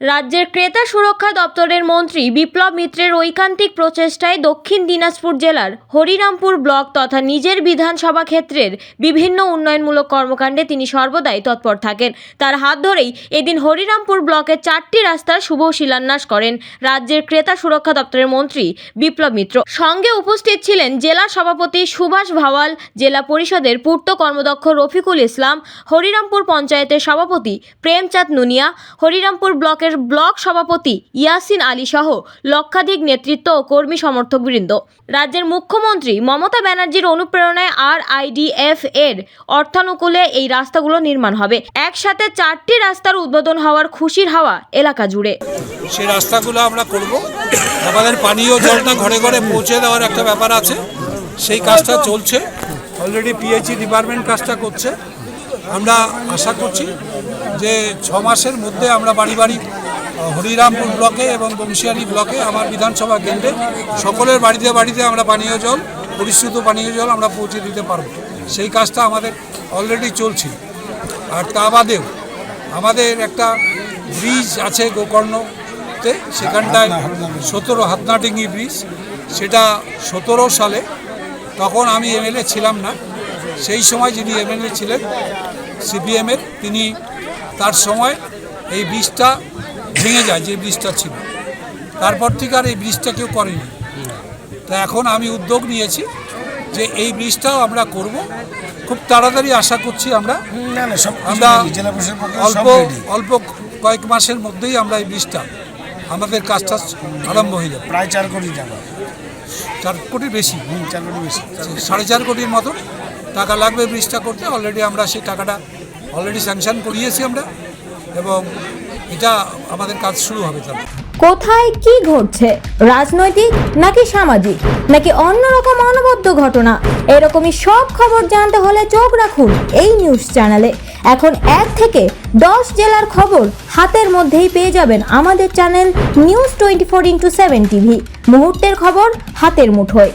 রাজ্যের ক্রেতা সুরক্ষা দপ্তরের মন্ত্রী বিপ্লব মিত্রের ঐকান্তিক প্রচেষ্টায় দক্ষিণ দিনাজপুর জেলার হরিরামপুর ব্লক তথা নিজের বিধানসভা ক্ষেত্রের বিভিন্ন উন্নয়নমূলক কর্মকাণ্ডে তিনি সর্বদাই তৎপর থাকেন। তার হাত ধরেই এদিন হরিরামপুর ব্লকের 4টি রাস্তার শুভ শিলান্যাস করেন রাজ্যের ক্রেতা সুরক্ষা দপ্তরের মন্ত্রী বিপ্লব মিত্র। সঙ্গে উপস্থিত ছিলেন জেলা সভাপতি সুভাষ ভাওয়াল, জেলা পরিষদের পূর্ত কর্মদক্ষ রফিকুল ইসলাম, হরিরামপুর পঞ্চায়েতের সভাপতি প্রেমচাঁদ নুনিয়া, হরিরামপুর ব্লকের ব্লক সভাপতি ইয়াসিন আলী সহ লক্ষাধিক নেতৃত্ব ও কর্মী সমর্থকবৃন্দ। রাজ্যের মুখ্যমন্ত্রী মমতা ব্যানার্জির অনুপ্রেরণায় RIDF এর অর্থানুকূলে এই রাস্তাগুলো নির্মাণ হবে। একসাথে 4টি রাস্তার উদ্বোধন হওয়ার খুশির হাওয়া এলাকা জুড়ে। সেই রাস্তাগুলো আমরা করব। আমাদের পানীয় জলটা ঘরে ঘরে পৌঁছে দেওয়ার একটা ব্যাপার আছে, সেই কাজটা চলছে। অলরেডি PHE ডিপার্টমেন্ট কাজটা করছে। আমরা আশা করছি যে 6 মাসের মধ্যে আমরা বাড়ি বাড়ি হরিরামপুর ব্লকে এবং বংশিয়ারি ব্লকে আমার বিধানসভা কেন্দ্রে সকলের বাড়িতে বাড়িতে আমরা পানীয় জল, পরিশুদ্ধ পানীয় জল আমরা পৌঁছে দিতে পারব। সেই কাজটা আমাদের অলরেডি চলছে। আর তা বাদেও আমাদের একটা ব্রিজ আছে গোকর্ণতে, সেখানটায় 17 হাতনাডিঙ্গি ব্রিজ, সেটা 17 সালে, তখন আমি MLA ছিলাম না, সেই সময় যিনি MLA ছিলেন CPM-এর, তিনি তার সময় এই ব্রিজটা ভেঙে যায়, যে ব্রিজটা ছিল। তারপর থেকে আর এই ব্রিজটা কেউ করেনি। তা এখন আমি উদ্যোগ নিয়েছি যে এই ব্রিজটাও আমরা করব। খুব তাড়াতাড়ি আশা করছি আমরা অল্প কয়েক মাসের মধ্যেই আমরা এই ব্রিজটা, আমাদের কাজটা আরম্ভ হয়ে যাবে। প্রায় 4 কোটি টাকা, 4 কোটির বেশি, 4 কোটি বেশি, 4.5 কোটির মতো টাকা লাগবে ব্রিজটা করতে। অলরেডি আমরা সেই টাকাটা অলরেডি স্যাংশন করিয়েছি আমরা, এবং এটা আমাদের কাজ শুরু হবে। তার কোথায় কি ঘটছে, রাজনৈতিক নাকি সামাজিক নাকি অন্যরকম অনবদ্য ঘটনা, এরকমই সব খবর জানতে হলে চোখ রাখুন এই নিউজ চ্যানেলে। এখন 1 থেকে 10 জেলার খবর হাতের মধ্যেই পেয়ে যাবেন আমাদের চ্যানেল নিউজ 24x7 TV। মুহূর্তের খবর হাতের মুঠোয়।